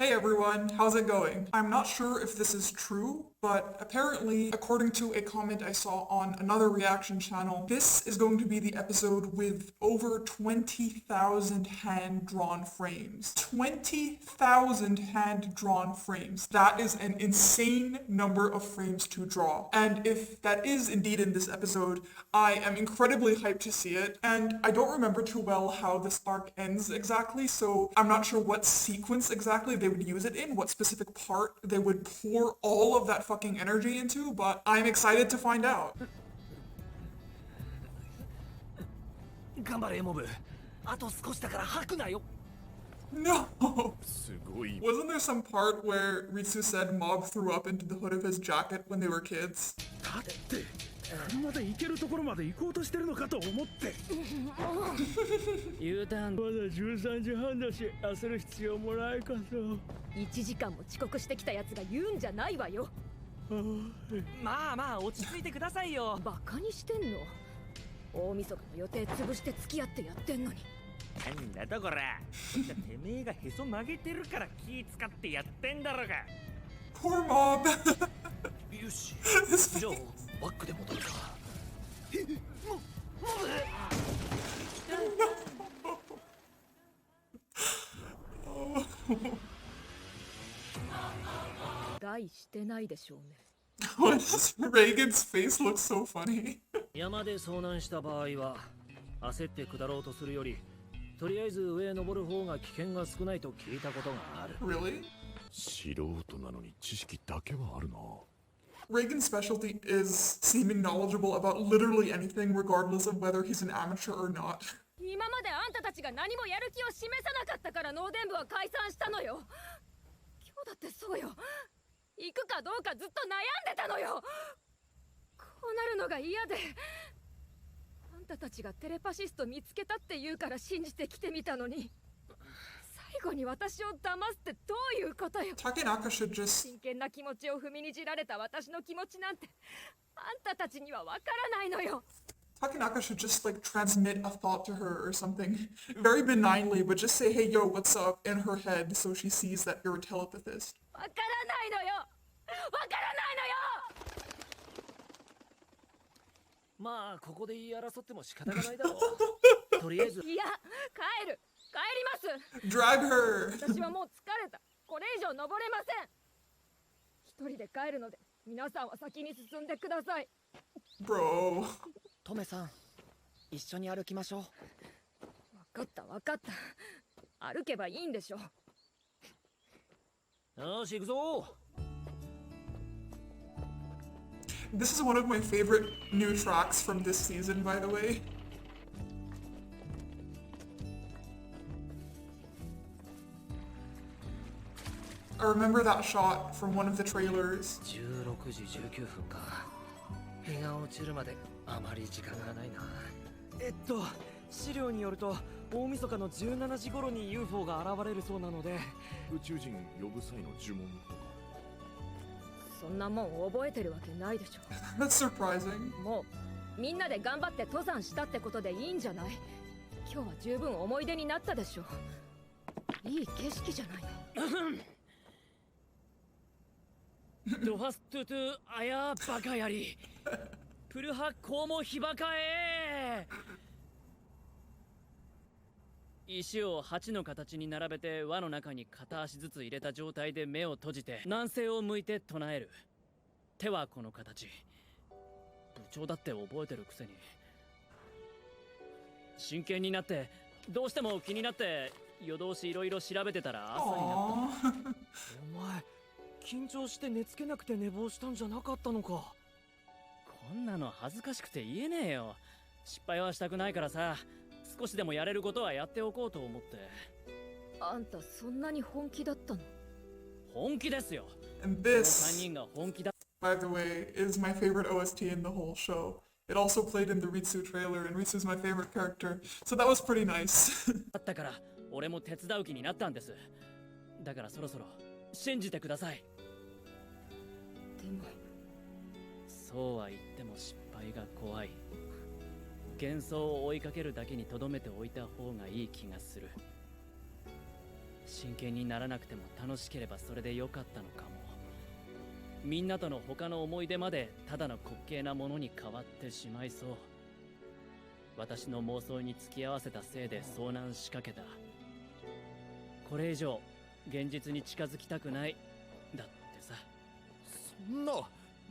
Hey everyone, how's it going? I'm not sure if this is true, but apparently, according to a comment I saw on another reaction channel, this is going to be the episode with over 20,000 hand-drawn frames. 20,000 hand-drawn frames. That is an insane number of frames to draw. And if that is indeed in this episode, I am incredibly hyped to see it. And I don't remember too well how this arc ends exactly, so I'm not sure what sequence exactly they would use it in, what specific part they would pour all of that fucking energy into, but I'm excited to find out. 頑張れモブ。あと少しだから吐くなよ。No! すごい。 Wasn't there some part where Ritsu said Mob threw up into the hood of his jacket when they were kids? 立って車で行けるところまで行こうとしてるのかと思って U ターンまだ13時半だし焦る必要もないかと1時間も遅刻してきたやつが言うんじゃないわよ。まあまあ落ち着いてくださいよ。バカにしてんの？大晦日の予定潰して付き合ってやってんのに。なんだとこら。こっちはてめえがへそ曲げてるから気使ってやってんだろうが。 Poor Mob! よし His じゃあ face. バックで戻るか 大してないでしょうね。Why does Reagan's face look so funny? 山で遭難した場合は焦って下ろうとするよりとりあえず上へ登る方が危険が少ないと聞いたことがある。 Really? 素人なのに知識だけはあるな Reagan's specialty is seeming knowledgeable about literally anything regardless of whether he's an amateur or not. 今まであんたたちが何もやる気を示さなかったからノーデン部は解散したのよ。今日だってそうよ。行くかどうかずっと悩んでたのよ。こうなるのが嫌で。あんたたちがテレパシスト見つけたって言うから信じて来てみたのに。最後に私を騙すってどういうことよ。 Takenaka should just... 真剣な気持ちを踏みにじられた私の気持ちなんてあんたたちにはわからないのよ。 Takenaka should just like transmit a thought to her or something very benignly, but just say, hey, yo, what's up in her head so she sees that you're a telepathist. わからないのよ。わからないのよ。まあここで言い争っても仕方がないだろう。とりあえずいや、帰る。帰ります。 Drag her! 私はもう疲れた。これ以上登れません。一人で帰るので、皆さんは先に進んでください。 Bro. トメさん一緒に歩きましょう。わかったわかった。歩けばいいんでしょ。よし行くぞ。 This is one of my favorite new tracks from this season, by the way. I remember that shot from one of the trailers. 16時19分か。日が落ちるまであまり時間がないな。資料によると大晦日の17時頃に UFO が現れるそうなので、宇宙人呼ぶ際の呪文とかそんなもん覚えてるわけないでしょ。 That's surprising. もうみんなで頑張って登山したってことでいいんじゃない。今日は十分思い出になったでしょ。いい景色じゃないの。ドファストゥトゥあやバカやりプルハコウモヒバカエ石を8の形に並べて輪の中に片足ずつ入れた状態で目を閉じて南西を向いて唱える。手はこの形。部長だって覚えてるくせに。真剣になってどうしても気になって夜通しいろいろ調べてたら朝になった。 Aww. お前緊張して寝つけなくて寝坊したんじゃなかったのか。こんなの恥ずかしくて言えねえよ。失敗はしたくないからさ、少しでもやれることはやっておこうと思って。あんたそんなに本気だったの？本気ですよ。 And この this, 3人が本気だ。 by the way, is my favorite OST in the whole show. It also played in the Ritsu trailer, and Ritsu's my favorite character, so that was pretty nice. だったから俺も手伝う気になったんです。だからそろそろ信じてください。でもそうは言っても失敗が怖い。幻想を追いかけるだけに留めておいた方がいい気がする。真剣にならなくても楽しければそれでよかったのかも。みんなとの他の思い出までただの滑稽なものに変わってしまいそう。私の妄想に付き合わせたせいで遭難しかけた。これ以上現実に近づきたくないだってさ。そんな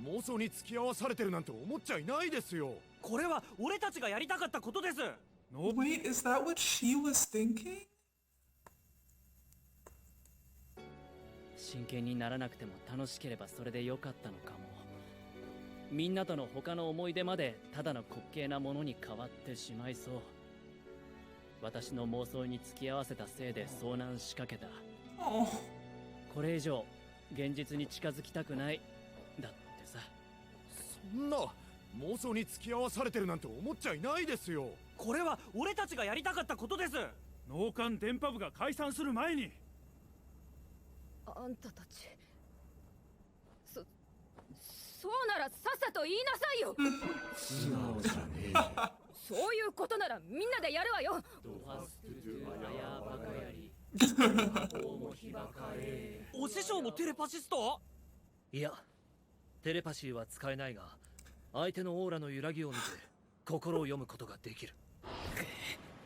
妄想に付き合わされてるなんて思っちゃいないですよ。これは俺たちがやりたかったことです。 Wait, is that what she was thinking? 真剣にならなくても楽しければそれでよかったのかも。みんなとの他の思い出までただの滑稽なものに変わってしまいそう。私の妄想に付き合わせたせいで遭難しかけた。Oh. これ以上現実に近づきたくないだってさ。そんな妄想に付き合わされてるなんて思っちゃいないですよ。これは俺たちがやりたかったことです。脳幹電波部が解散する前に。あんたたちそうならさっさと言いなさいよ。素直じゃねそういうことならみんなでやるわよ。お師匠もテレパシスト？いや、テレパシーは使えないが、相手のオーラの揺らぎを見て心を読むことができる。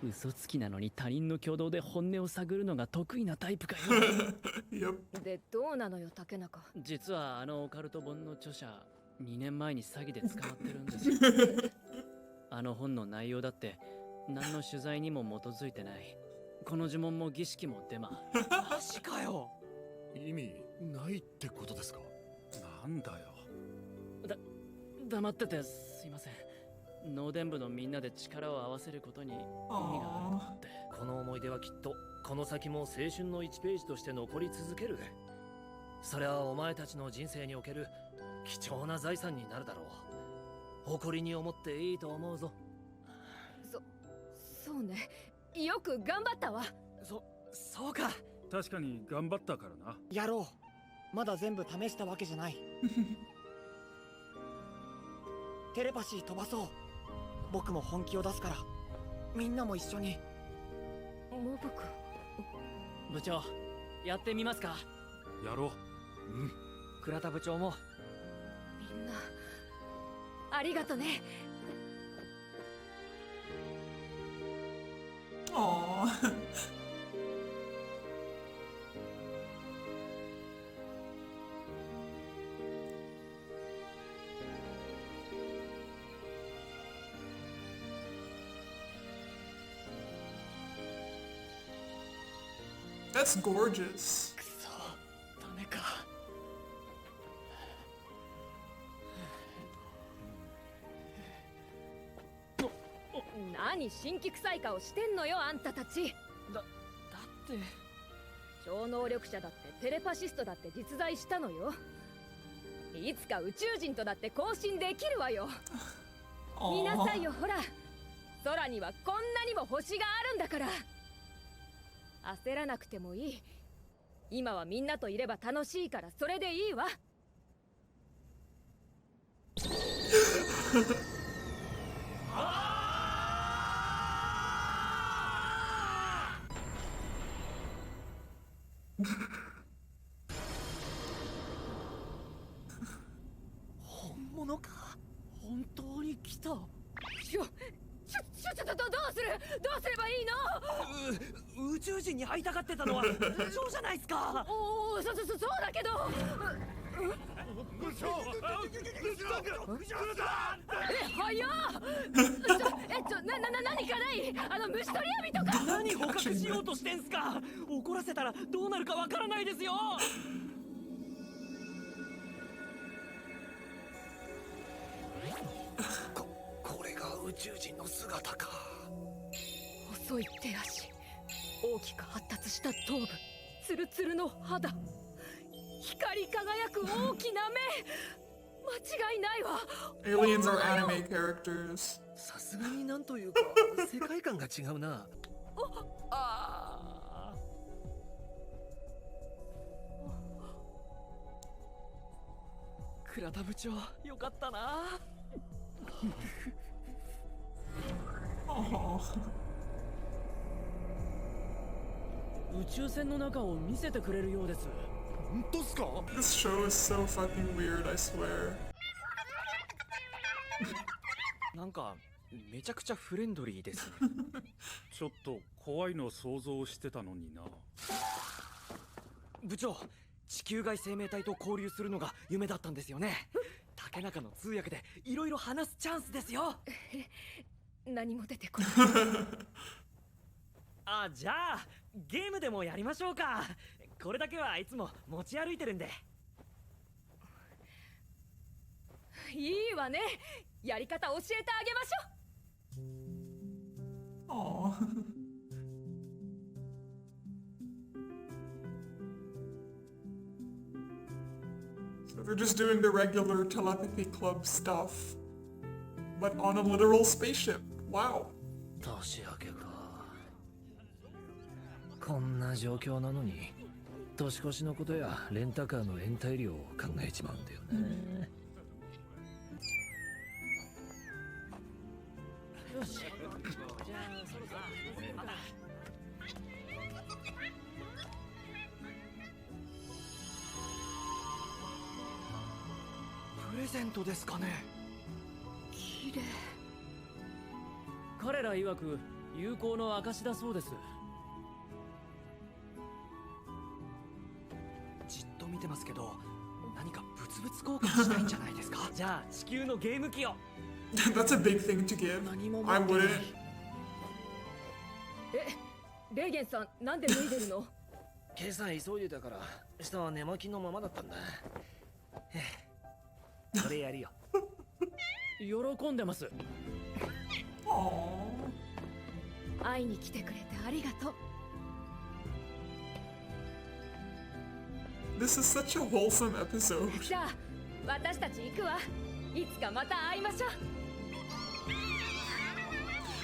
嘘つきなのに他人の挙動で本音を探るのが得意なタイプかよ。Yep. でどうなのよ竹中。実はあのオカルト本の著者、2年前に詐欺で捕まってるんですよ。あの本の内容だって何の取材にも基づいてない。この呪文も儀式もデマ。マジかよ。意味ないってことですか？なんだよ。黙っててすいません。脳電部のみんなで力を合わせることに意味があるって。この思い出はきっとこの先も青春の1ページとして残り続ける。それはお前たちの人生における貴重な財産になるだろう。誇りに思っていいと思うぞ。そうね、よく頑張ったわ。そうか。確かに頑張ったからな。やろう。まだ全部試したわけじゃない。テレパシー飛ばそう。僕も本気を出すから、みんなも一緒に。モブ君。部長、やってみますか？やろう。倉田部長も。みんなありがとね。Aww. That's gorgeous. くそ、ダメか。何新規臭い顔してんのよあんたたち。だって超能力者だってテレパシストだって実在したのよ。いつか宇宙人とだって交信できるわよ。見なさいよ、ほら空にはこんなにも星があるんだから。焦らなくてもいい。今はみんなといれば楽しいからそれでいいわ。本物か。本当に来た。どうすればいいの。宇宙人に会いたがってたのは部長じゃないっすか。おお、そうだけど。部長早っ。何かない？虫取り網とか。何捕獲しようとしてんすか。怒らせたらどうなるかわからないですよ。これが宇宙人の姿か。細い手足、大きく発達した頭部、ツルツルの肌、光り輝く大きな目。間違いないわ。 Aliens are anime characters. さすがになんというか世界観が違うな。倉田部長、よかったな。Oh. 宇宙船の中を見せてくれるようです。本当っすか？ This show is so fucking weird, I swear. なんかめちゃくちゃフレンドリーですね。ちょっと怖いの想像してたのにな。部長、地球外生命体と交流するのが夢だったんですよね。竹中の通訳でいろいろ話すチャンスですよ。何も出てこない。あ、じゃあゲームでもやりましょうか。これだけはいつも持ち歩いてるんで。いいわね。やり方教えてあげましょう。Aw. So they're just doing the regular telepathy club stuff, but on a literal spaceship. Wow. 年明けか。こんな状況なのに年越しのことやレンタカーの延滞料を考えちまうんだよね。よし。じゃあそろそろまた。プレゼントですかね。綺麗。彼ら曰く友好の証だそうです。じっと見てますけど、何か物々交換したいんじゃないですか。じゃあ地球のゲーム機を。That's a big thing to give. 何も持 I ってない。 wouldn't. レーゲンさん、なんで脱いでるの？今朝急いでたから下は寝巻きのままだったんだ。これやるよ。喜んでます。Aww. 会いに来てくれてありがとう。This is such a wholesome episode. じゃあ私たち行くわ。いつかまた会いましょう。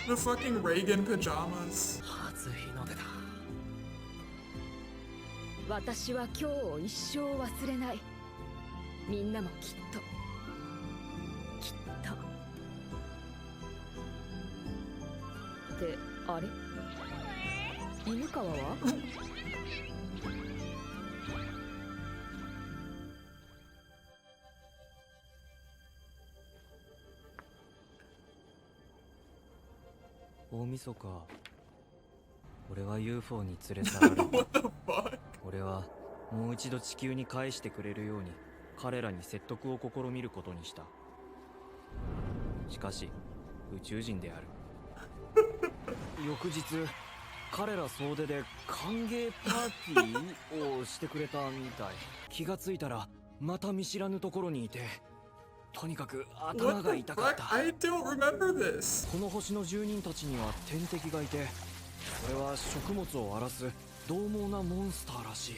The fucking Reagan pajamas. 初日の出だ。私は今日を一生忘れない。みんなもきっとってあれ、犬川は？大晦日、俺は UFO に連れ去られた。 What the fuck? 俺はもう一度地球に返してくれるように彼らに説得を試みることにした。しかし宇宙人である。翌日、彼ら総出で歓迎パーティーをしてくれたみたい。気がついたらまた見知らぬところにいて、とにかく頭 What が the 痛かっ fuck? た。 I don't remember this. この星の住人たちには天敵がいて、それは食物を荒らす獰猛なモンスターらしい。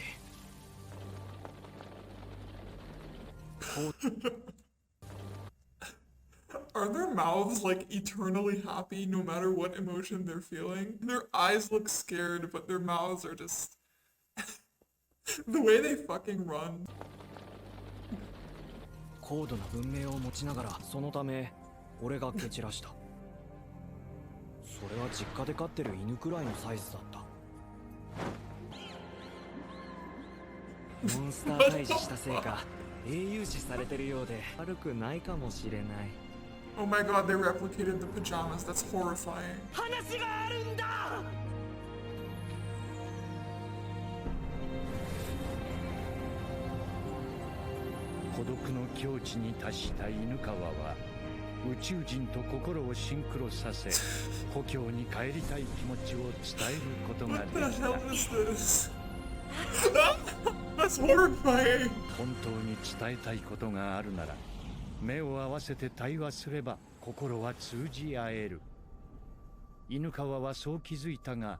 Are their mouths like eternally happy no matter what emotion they're feeling? Their eyes look scared, but their mouths are just. The way they fucking run. 高度な文明を持ちながら、そのため俺が蹴散らした。それは実家で飼ってる犬くらいのサイズだった。モンスター退治したせいか英雄視されてるようで悪くないかもしれない。 Oh my god, they replicated the pajamas. That's horrifying. 話があるんだ。孤独の境地に達した犬川は宇宙人と心をシンクロさせ故郷に帰りたい気持ちを伝えることが What で the きた。 hell is this? That's horrifying. 本当に伝えたいことがあるなら目を合わせて対話すれば心は通じ合える。犬川はそう気づいたが、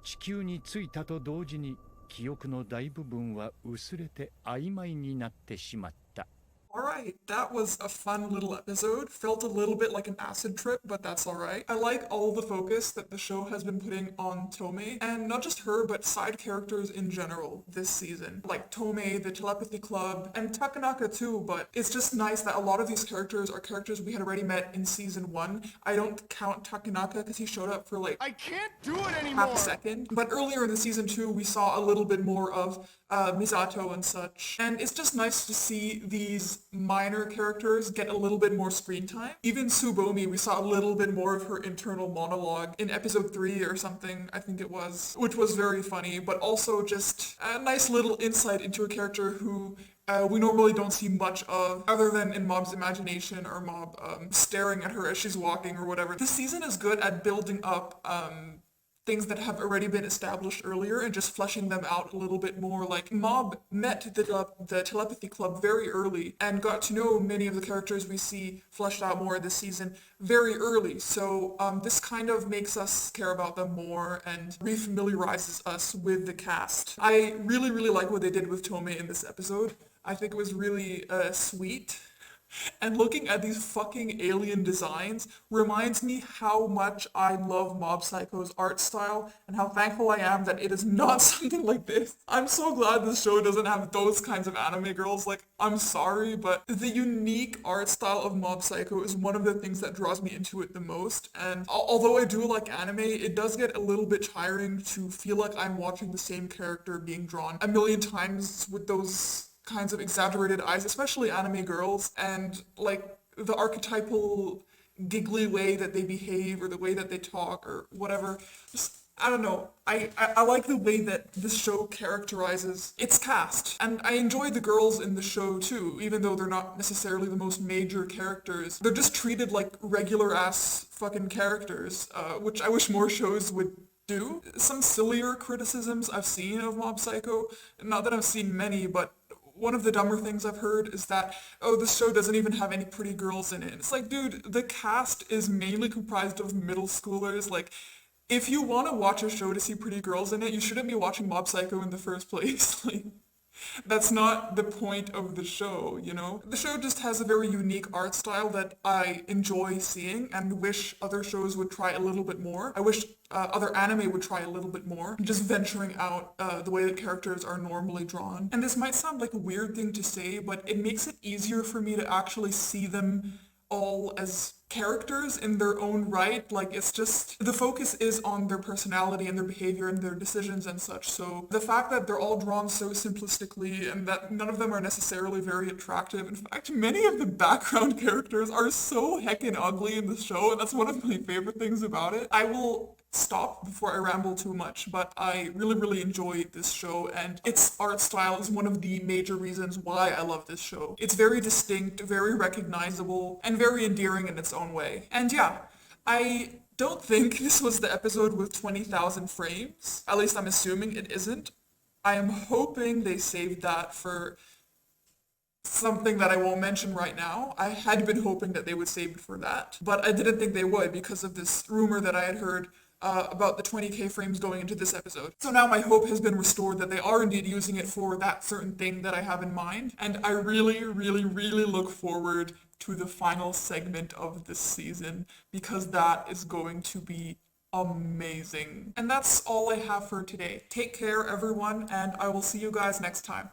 地球に着いたと同時に記憶の大部分は薄れて曖昧になってしまった。Alright, that was a fun little episode. Felt a little bit like an acid trip, but that's alright. I like all the focus that the show has been putting on Tomei, and not just her, but side characters in general this season. Like Tomei, the Telepathy Club, and Takanaka too, but it's just nice that a lot of these characters are characters we had already met in season 1. I don't count Takanaka because he showed up for like I can't do it anymore! half a second. But earlier in the season 2, we saw a little bit more of Misato and such. And it's just nice to see these minor characters get a little bit more screen time. Even Tsubomi, we saw a little bit more of her internal monologue in episode 3 or something, I think it was, which was very funny, but also just a nice little insight into a character who we normally don't see much of, other than in Mob's imagination or Mob staring at her as she's walking or whatever. This season is good at building up things that have already been established earlier and just fleshing them out a little bit more. Like, Mob met the Telepathy Club very early and got to know many of the characters we see fleshed out more this season very early. So this kind of makes us care about them more and refamiliarizes us with the cast. I really, really like what they did with Tomei in this episode. I think it was really sweet. And looking at these fucking alien designs reminds me how much I love Mob Psycho's art style and how thankful I am that it is not something like this. I'm so glad this show doesn't have those kinds of anime girls. Like, I'm sorry, but the unique art style of Mob Psycho is one of the things that draws me into it the most. And although I do like anime, it does get a little bit tiring to feel like I'm watching the same character being drawn a million times with those kinds of exaggerated eyes, especially anime girls, and like the archetypal giggly way that they behave or the way that they talk or whatever. Just, I don't know. I like the way that this show characterizes its cast. And I enjoy the girls in the show too, even though they're not necessarily the most major characters. They're just treated like regular ass fucking characters, which I wish more shows would do. Some sillier criticisms I've seen of Mob Psycho, not that I've seen many, but one of the dumber things I've heard is that, oh, this show doesn't even have any pretty girls in it. It's like, dude, the cast is mainly comprised of middle schoolers. Like, if you want to watch a show to see pretty girls in it, you shouldn't be watching Mob Psycho in the first place. Like, that's not the point of the show, you know? The show just has a very unique art style that I enjoy seeing and wish other shows would try a little bit more. I wish other anime would try a little bit more, just venturing out the way that characters are normally drawn. And this might sound like a weird thing to say, but it makes it easier for me to actually see them all as characters in their own right. Like, it's just, the focus is on their personality and their behavior and their decisions and such. So the fact that they're all drawn so simplistically and that none of them are necessarily very attractive. In fact, many of the background characters are so heckin' ugly in the show, and that's one of my favorite things about it. I will stop before I ramble too much, but I really, really enjoy this show, and its art style is one of the major reasons why I love this show. It's very distinct, very recognizable, and very endearing in its own way. And yeah, I don't think this was the episode with 20,000 frames. At least I'm assuming it isn't. I am hoping they saved that for something that I won't mention right now. I had been hoping that they would save it for that, but I didn't think they would because of this rumor that I had heard about the 20k frames going into this episode. So now my hope has been restored that they are indeed using it for that certain thing that I have in mind, and I really, really, really look forward to the final segment of this season, because that is going to be amazing. And that's all I have for today. Take care, everyone, and I will see you guys next time.